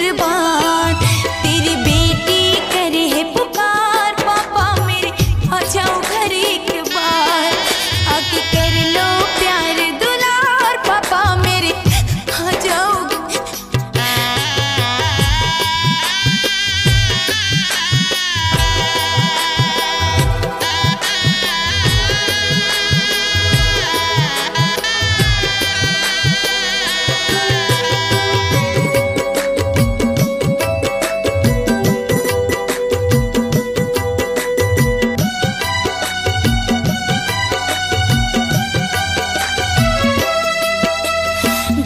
कुर्बान। तेरी बेटी करे है पुकार, पापा मेरे आ जाओ घर एक बार। आके कर लो प्यार दुलार, पापा मेरे आ जाओ।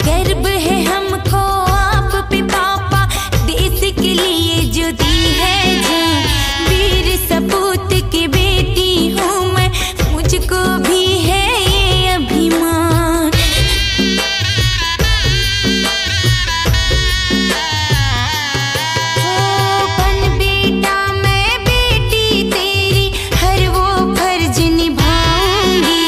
गर्व है हमको आप पे पापा, देश के लिए जो दी है जान। वीर सपूत की बेटी हूँ मैं, मुझको भी है ये अभिमान। बन बेटा मैं बेटी तेरी, हर वो फर्ज निभाऊंगी।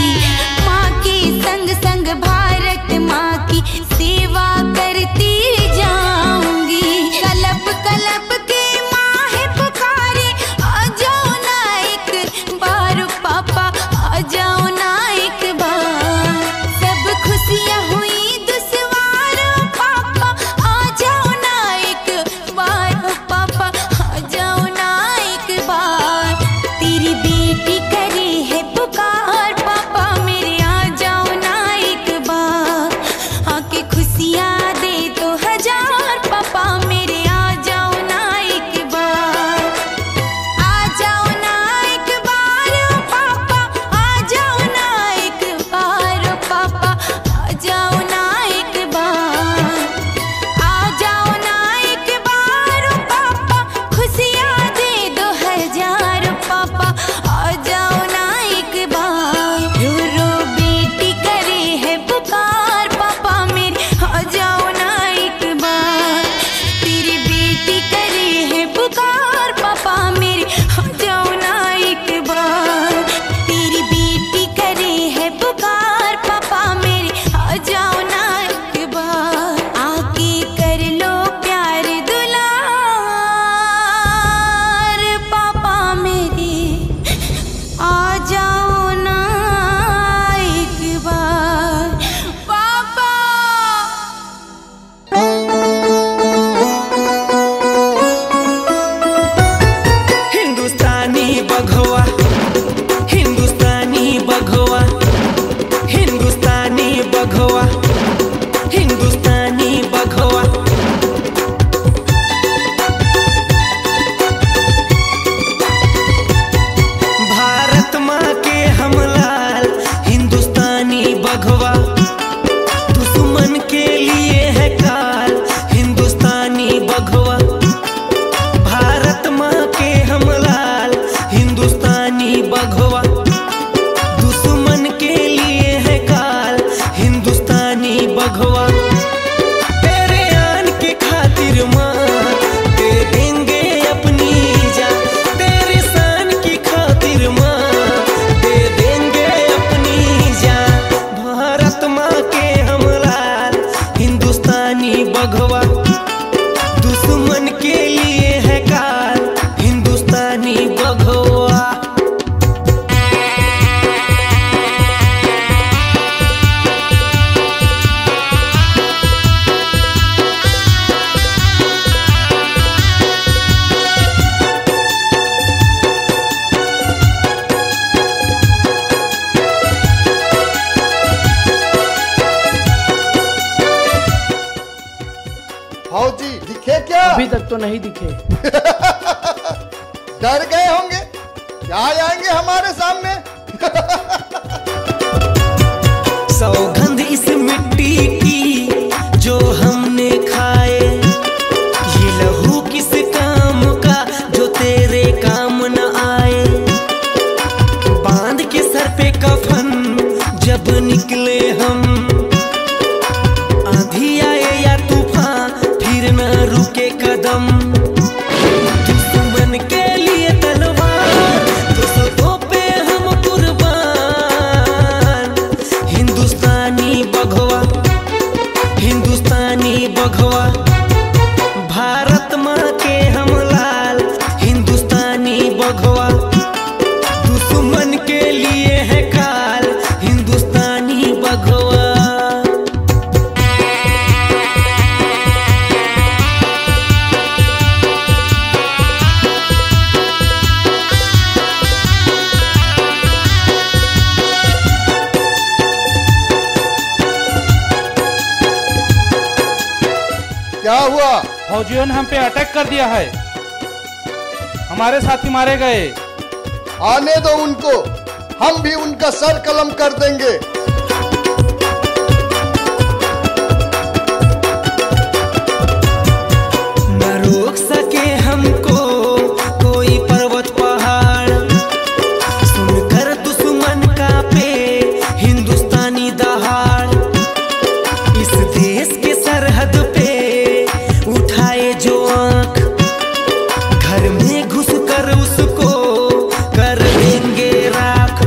माँ के संग संग भारत माँ की सेवा करती जाऊंगी। कलप कलप के माँ है पुकारे, आ जाओ ना एक बार पापा, आ जाओ ना एक बार। सब खुशियाँ हुई दुश्वार, पापा आ जाओ ना एक बार, पापा आ जाओ ना एक बार। तेरी बेटी करे है पुकार, पापा मेरे आ जाओ ना एक बार। आके खुशियाँ दे दो हजार, पापा मेरे आ जाओ ना एक बार। आ जाओ ना एक बार पापा, आ जाओ ना एक बार, पापा आ जाओ ना एक बार। आ जाओ ना एक बार पापा, खुशियाँ दे दो हजार, पापा आ जाओ ना एक बार। रो रो बेटी करे है पुकार, पापा मेरे आ जाओ ना एक बार। तेरी बेटी करे है पुकार, पापा मेरे आ जाओ ना एक बार। तेरी बेटी करे है पुकार, पापा मेरे आ जाओ ना एक बार। आके कर लो प्यार दुलार, पापा मेरे आ जाओ ना एक बार, पापा। हिंदुस्तानी बघवा, हिंदुस्तानी बघवा, हिंदुस्तानी बघवा, हिंदुस्तानी बघवा। भारत माँ के हम लाल, हिंदुस्तानी बघवा। दुश्मन के लिए है काल, हिंदुस्तानी बघवा। भारत माँ के हम लाल, हिंदुस्तानी बघवा। दुश्मन के लिए है काल, हिंदुस्तानी बघवा। तेरे आन के खातिर माँ दे देंगे अपनी जान। तेरे शान की खातिर माँ दे देंगे अपनी जान। भारत माँ के हम लाल, हिंदुस्तानी बघवा। दुश्मन के लिए है काल, हिंदुस्तानी बघवा। फौजी दिखे क्या? अभी तक तो नहीं दिखे। डर गए होंगे, क्या आएंगे हमारे सामने? सौगंध इस मिट्टी की जो हमने खाए, ये लहू किस काम का जो तेरे काम न आए। बांध के सर पे कफन जब निकले हम, आंधी आए या तूफान फिर न रुके कदम। दुश्मन के लिए तलवार, दुश्मनों पे हम कुर्बान। हिंदुस्तानी बघवा, हिंदुस्तानी बघवा। भारत फौजियों ने हम पे अटैक कर दिया है, हमारे साथी मारे गए। आने दो उनको, हम भी उनका सर कलम कर देंगे। न रोक सके हमको कोई पर्वत पहाड़, सुनकर दुश्मन का पे हिंदुस्तानी दहाड़। इस देश के सरहद पे उठाए जो आंख, घर में घुस कर उसको कर देंगे राख।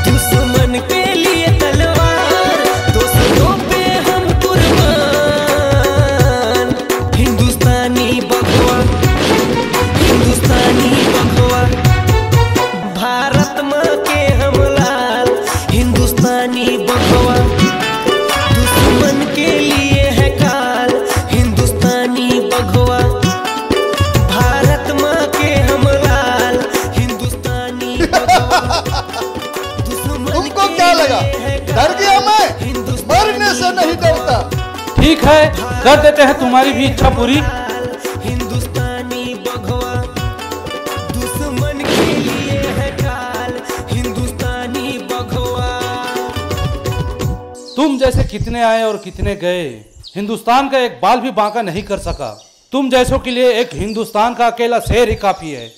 दुश्मन के लिए तलवार, दोस्तों पे हम कुर्बान। हिंदुस्तानी बघवा, हिंदुस्तानी बघवा, भारत माँ के हम लाल। हिंदुस्तानी बघवा, दुश्मन के लिए है काल। हिंदुस्तानी बघवा, भारत माँ के हम लाल। हिंदुस्तानी बघवा, तुमको क्या लगा, डर गया मैं? मरने से नहीं डरता। ठीक है, कर देते हैं तुम्हारी भी इच्छा पूरी। हिंदुस्तानी बघवा, दुश्मन के लिए है काल। हिंदुस्तानी बघवा। तुम जैसे कितने आए और कितने गए, हिंदुस्तान का एक बाल भी बांका नहीं कर सका। तुम जैसों के लिए एक हिंदुस्तान का अकेला शेर ही काफी है।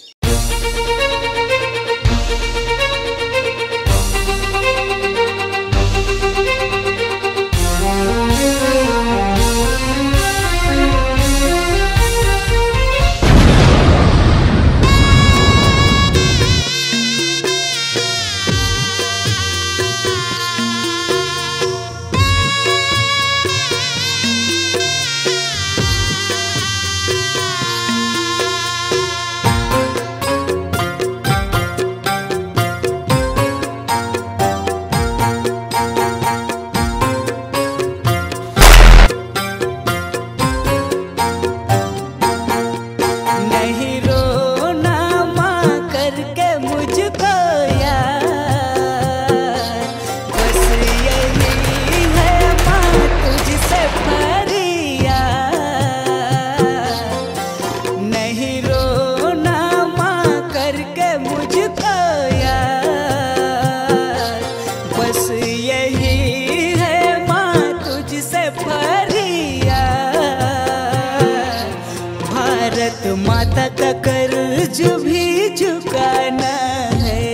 नहीं रोना माँ करके मुझको यार, बस यही है माँ तुझसे फरियाद। नहीं रोना माँ करके मुझको यार, बस यही है माँ तुझसे फरियाद। भारत माता का कर्ज भी चुकाना है,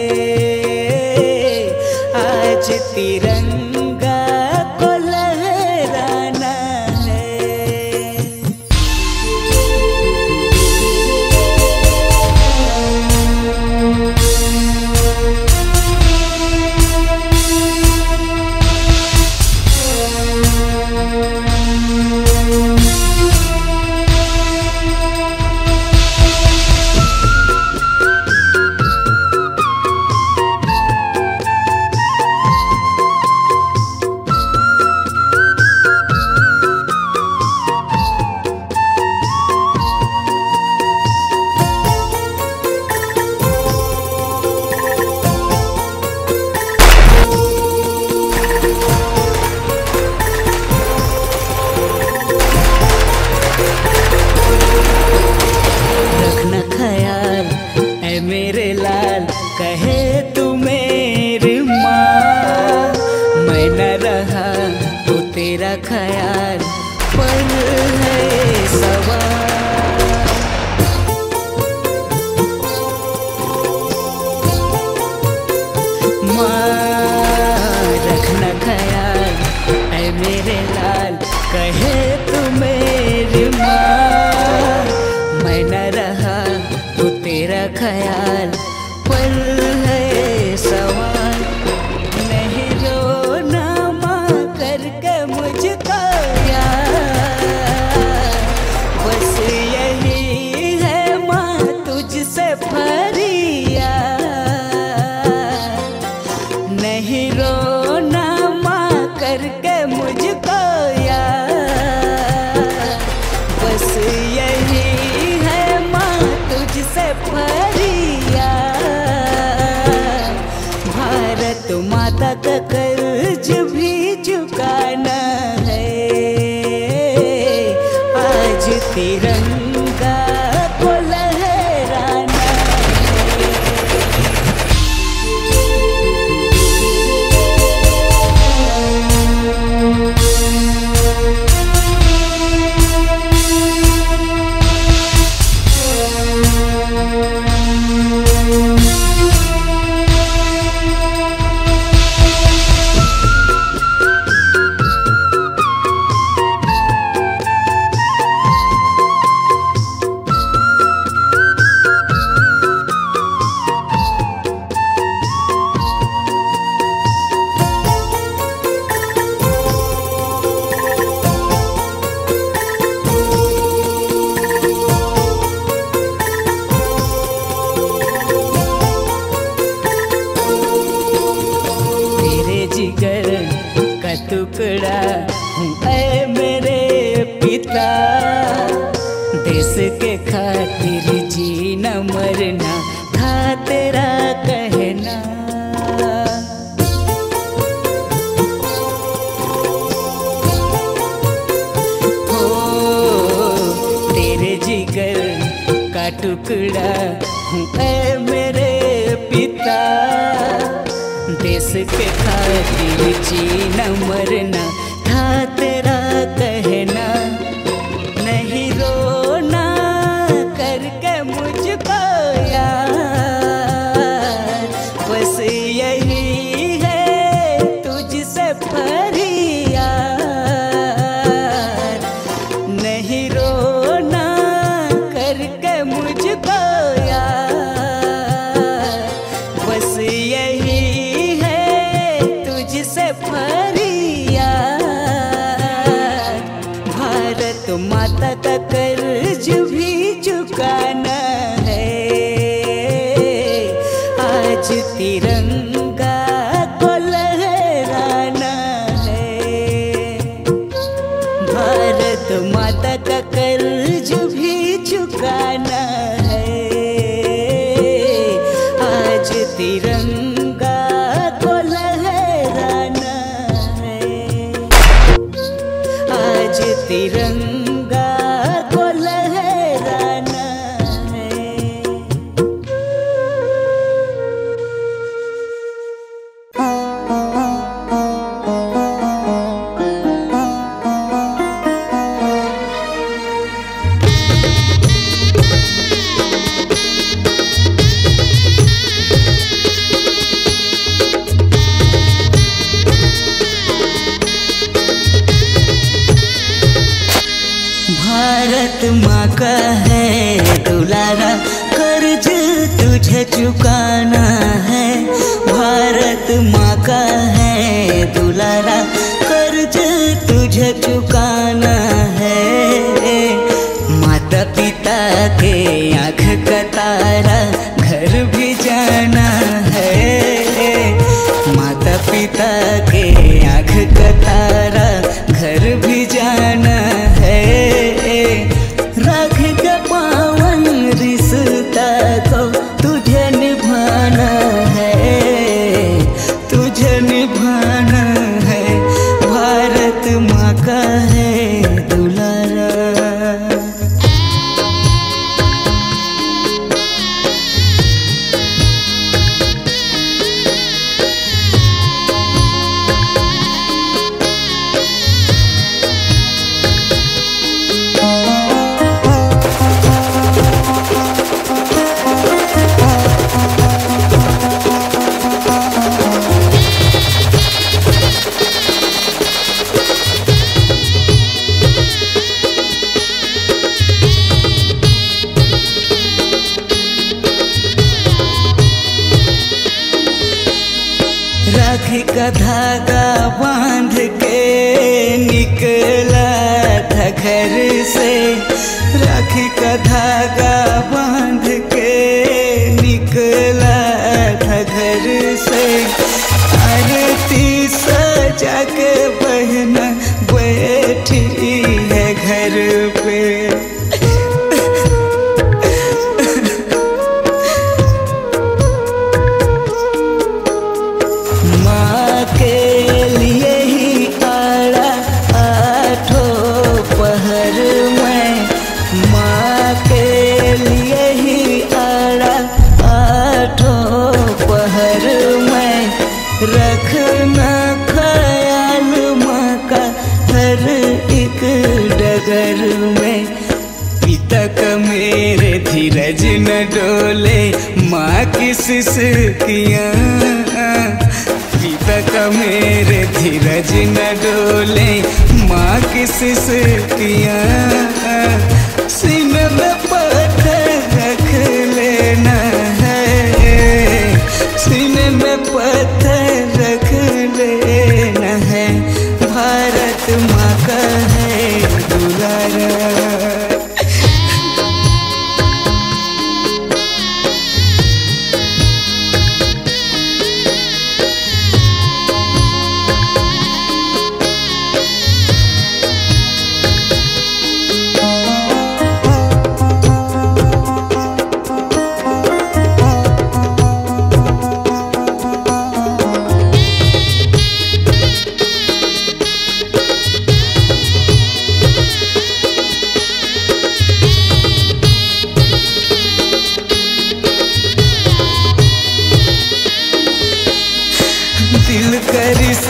आज तिरंगा को लहराना है। रखना ख्याल ऐ मेरे लाल, कहे तू मेरी माँ। मैं न रहा तो तेरा ख्याल पर है सवाल। माँ रखना ख्याल ऐ मेरे लाल, कहे तू मेरी माँ। मैं न रहा तो तेरा ख्याल पर है सवाल। नहीं रोना माँ करके मुझको यार, बस यही है माँ तुझसे फरियाद। नहीं रोना माँ करके मुझको यार, बस यही है माँ तुझसे फरियाद। खातिर जीना मरना था तेरा कहना। हो तेरे जिगर का टुकड़ा हूँ ऐ मेरे पिता, देश के खातिर जीना मरना था तेरा कहना। नहीं रोना करके मुझको यार, बस यही है तुझसे फरियाद। नहीं रोना करके मुझको यार, बस यही है तुझसे फरियाद। भारत माता का कर्ज भी चुकाना है, आज तिरंगा को लहराना है। भारत माता का कर्ज भी चुकाना है, आज तिरंगा को लहराना है, आज तिरंगा को लहराना है। भारत माँ का है दुलारा, कर्ज तुझे चुकाना है। भारत माँ का है दुलारा, कर्ज तुझे चुकाना है। माता पिता के आँख का तारा घर भी जाना है। माता पिता के आँख का तारा घर भी जाना है। राखी का पावन रिश्ता को तुझे निभाना है, तुझे निभाना है। भारत माँ का है दुलारा। राखी का धागा बांध के निकला था घर से, राखी का धागा बांध के निकला था घर से। आरती सजा के बहना बैठी है घर पे। माँ के लिए ही आड़ा आठों पहर में, माँ के लिए ही आड़ा आठों पहर में। रखना ख्याल माँ का हर एक डगर में। पिता का मेरे धीरज न डोले माँ की सिसकियाँ, पिता का मेरे धीरज न डोले माँ की सिसकियाँ। सीने में पत्थर रख लेना है, सीने में पत्थर रख लेना है। भारत माँ का है दुलारा।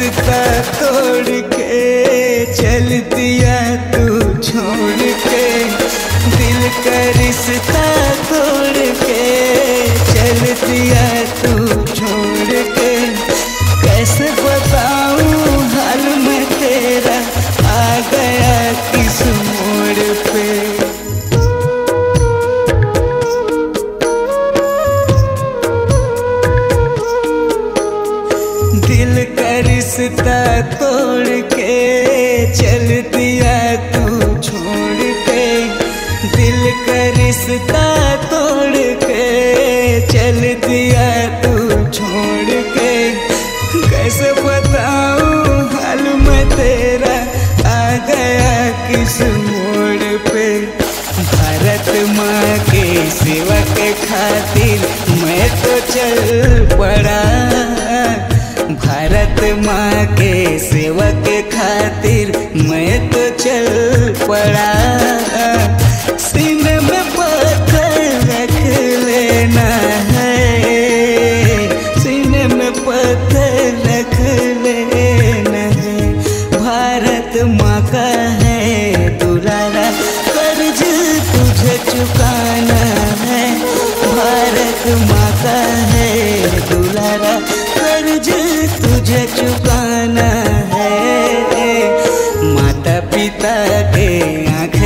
रिश्ता तोड़ के चल दिया तू छोड़ के, दिल का रिश्ता तोड़ के चल दिया तू छोड़ के। कैसे बताऊं हाल में तेरा आ गया किस मोड़ पे। दिल का रिश्ता तोड़ के चल दिया तू छोड़ के, दिल का रिश्ता तोड़ के चल दिया तू छोड़ के। कैसे बताऊं हाल में तेरा आ गया किस मोड़ पे। भारत माँ के सेवा के खातिर मैं तो चल पड़ा, भारत माँ के सेवा के खातिर मैं तो चल पड़ा। सीने में पत्थर रख लेना है, सीने में पत्थर रख लेना है। भारत माँ का है दुलारा, कर्ज तुझे चुकाना है। भारत माँ का है दुलारा, कर्ज तुझे चुकाना है। माता पिता के आँख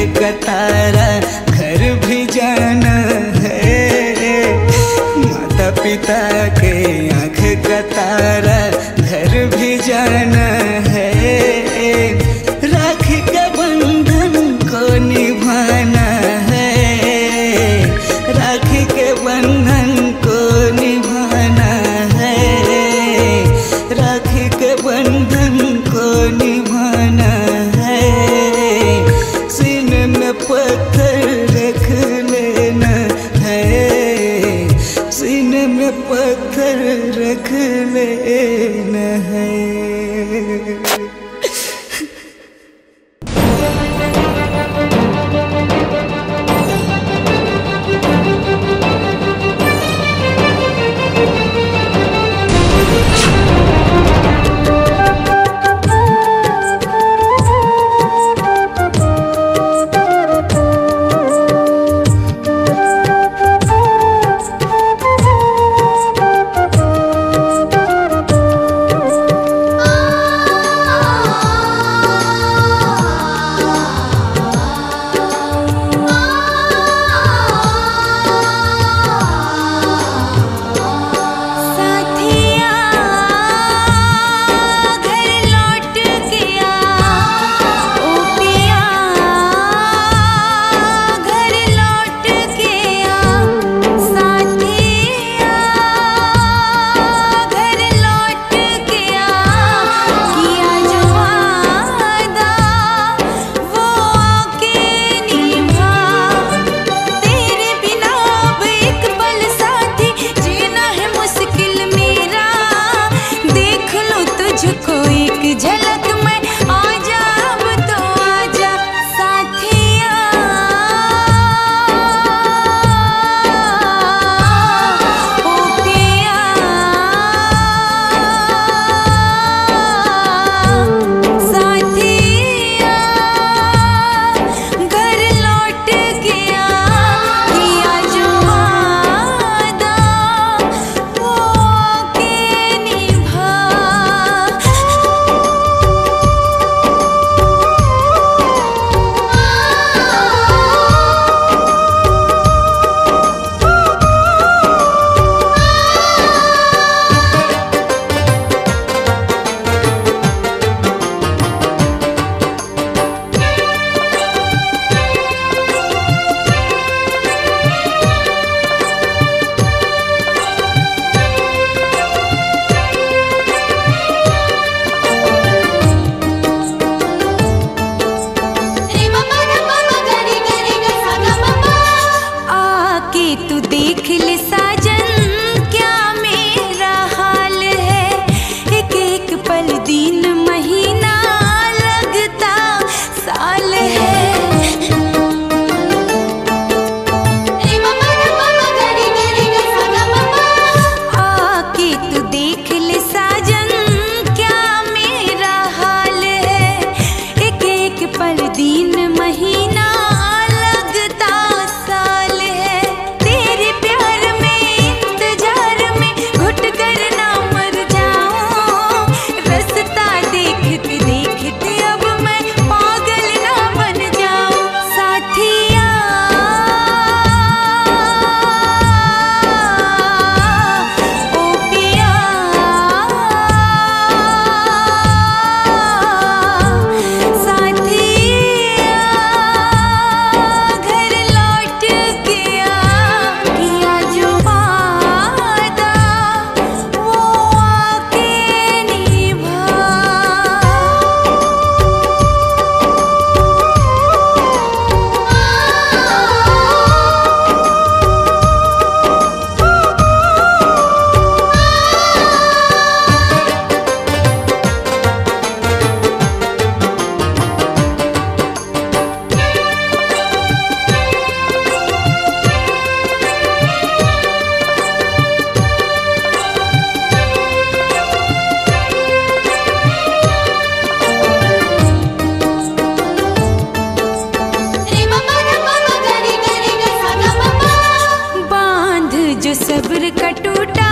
सब्र का टूटा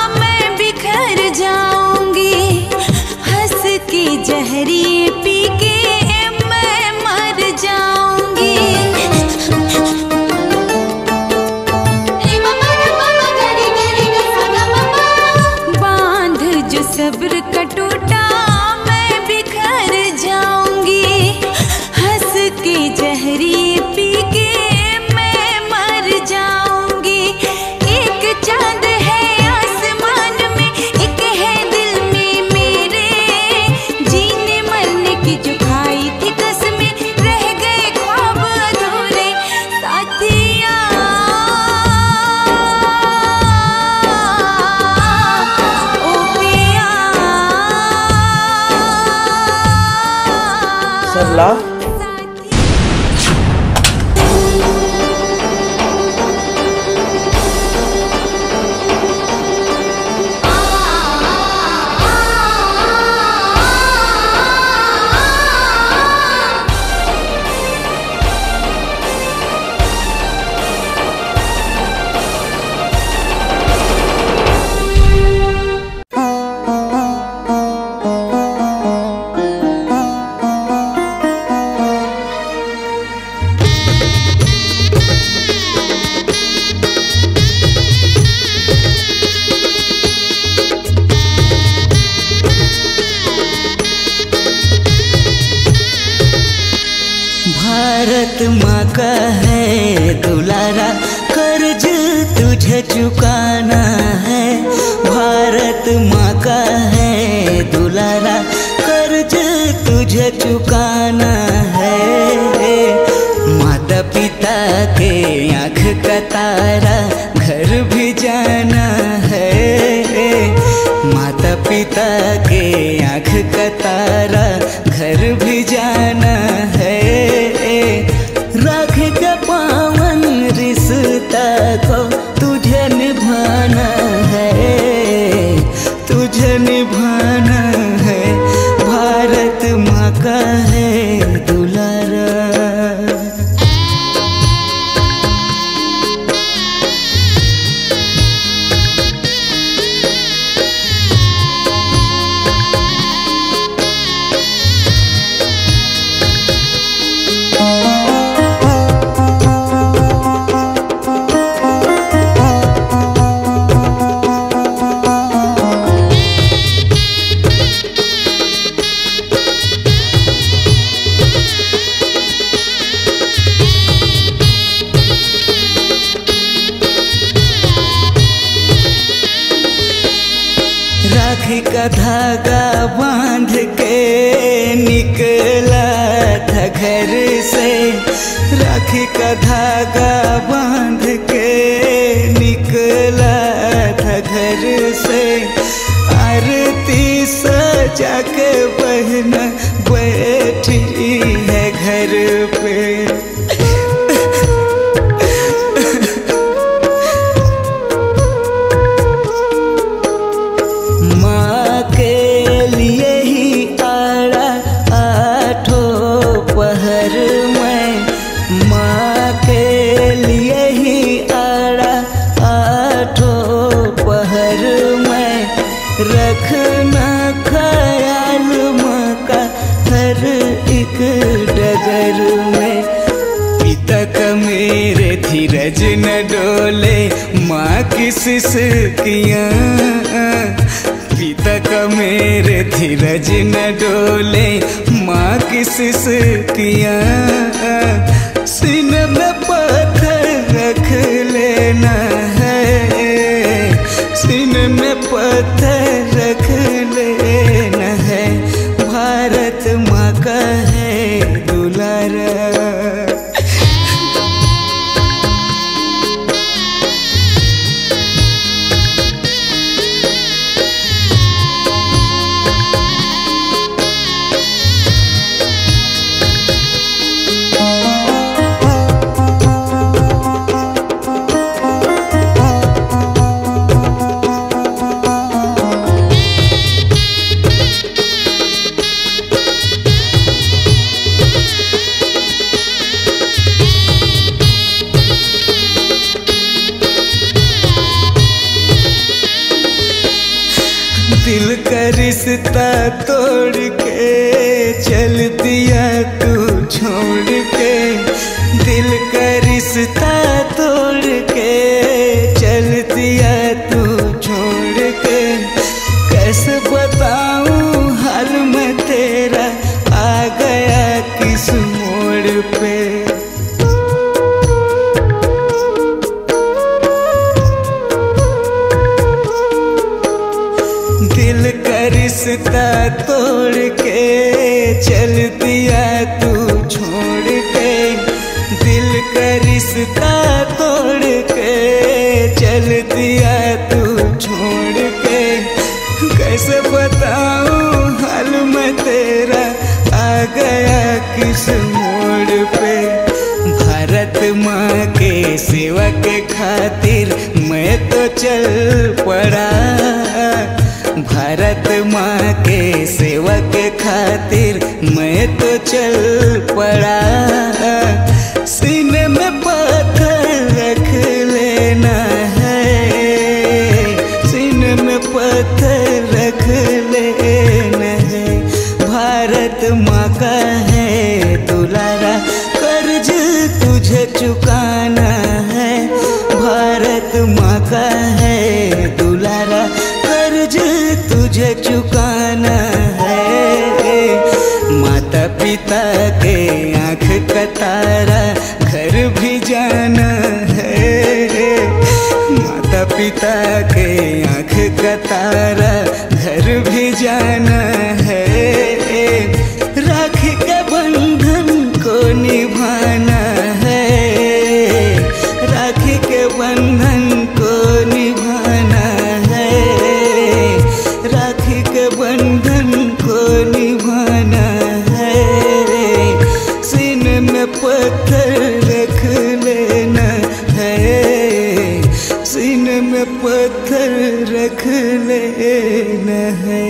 मैं बिखर जाऊंगी, हंस के जहरिए पी के मैं मर जाऊंगी। बांध जो सब्र का टूटा मैं बिखर जाऊंगी, हंस के जहरिए पी के मैं मर जाऊंगी। एक चांद है आसमान में, एक है दिल में मेरे, जीने मरने की जो खाई थी कसमें रह गए ख्वाब अधूरे। साथिया ओ पिया सरला भारत माँ का है दुलारा, कर्ज तुझे चुकाना है। भारत माँ का है दुलारा, कर्ज तुझे चुकाना है। माता पिता के आँख का तारा घर भी जाना है। माता पिता के आँख का तारा घर भी जाना है। राखी का पावन रिश्ता को तुझे निभाना है, तुझे निभाना है। भारत माँ का है दुलारा। राखी का धागा बांध के निकला था घर से। राखी का धागा बांध के निकला था घर से। आरती सजा के बहन बैठी है घर पे। माँ के लिए ही आड़ा आठों पहर में, माँ के लिए ही आड़ा आठों पहर में। रखना ख्याल माँ का हर एक डगर में। पिता का मेरे धीरज न डोले, माँ की सिसकियाँ। पिता का मेरे धीरज न डोले, माँ की सिसकियाँ। सीने में पत्थर रख लेना है, सीने में पत्थर रख लेना है। भारत माँ का है दुलारा। रिश्ता तोड़ के चल दिया तू छोड़ के, दिल का रिश्ता तोड़ के चल दिया तू छोड़ के। कैसे बताऊं हाल मैं तेरा, आ गया किस मोड़ पे। दिल का रिश्ता तोड़ के चल दिया तू छोड़ के, दिल का रिश्ता तोड़ के चल दिया तू छोड़ के। कैसे बताऊं हाल मैं तेरा, आ गया किस मोड़ पे। भारत माँ के सेवा के खातिर मैं तो चल पड़ा, भारत माँ के सेवा के खातिर मैं तो चल पड़ा। सीने में पत्थर रख लेना है, सीने में पत्थर रख लेना है। भारत माँ का है दुलारा, कर्ज तुझे चुकाना है। भारत माँ का है दुलारा, कर्ज तुझे चुकाना है। माता पिता के आँख का तारा घर भी जाना है, माता पिता के आँख का तारा घर भी जाना है। राखी के बंधन को निभाना है, राखी के बंधन को निभाना है, राखी के बंधन को निभाना है। सीने में पत्थर रख लेना है, सीने में पत्थर रख लेना है।